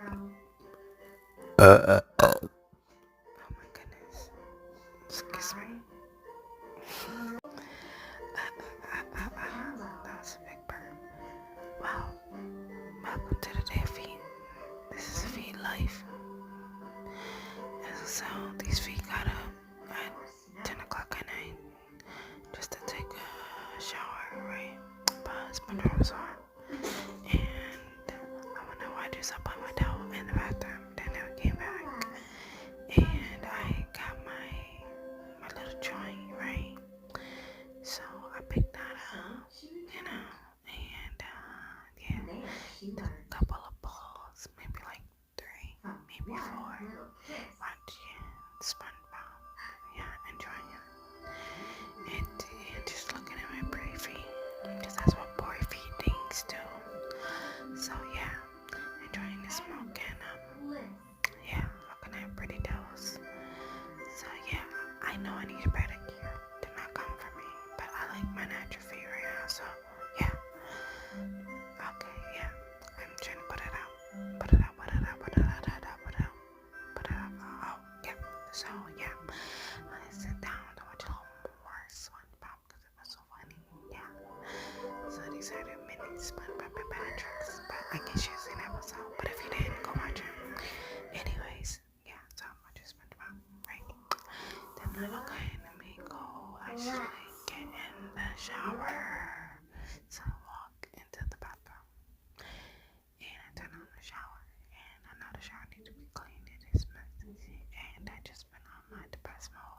Oh my goodness. Excuse me. That was a big burp. Wow. Welcome to the day of feet. This is Feet Life. And so these feet got up at 10 o'clock at night just to take a shower, right? But husband was on. And I wonder why I just up on my towel in the bathroom. Then I came back. And I got my little joint, right? So I picked that up, and yeah, took a couple of balls, maybe like 3, maybe 4. Watching SpongeBob, yeah, enjoying it. And just looking at my pretty feet, because that's what boy feet things do. So yeah, enjoying the smoke and yeah, looking at pretty toes. So yeah, I know I need a pedicure. Do not come for me, but I like my natural feet right now. So yeah, okay, yeah. I'm trying to put it out, put it out, put it out, put it out, put it out, put it out, put it out. Oh yeah. So yeah, I sit down to watch a little more SpongeBob because it was so funny. Yeah. So these are the mini SpongeBob and Patrick's, but I guess you've seen that episode. But if you didn't, go watch it. Anyways, yeah. So I just SpongeBob, right? Then okay, let me go actually get in the shower. So I walk into the bathroom and I turn on the shower and I know the shower needs to be cleaned. It is messy and I just been on my depressed mode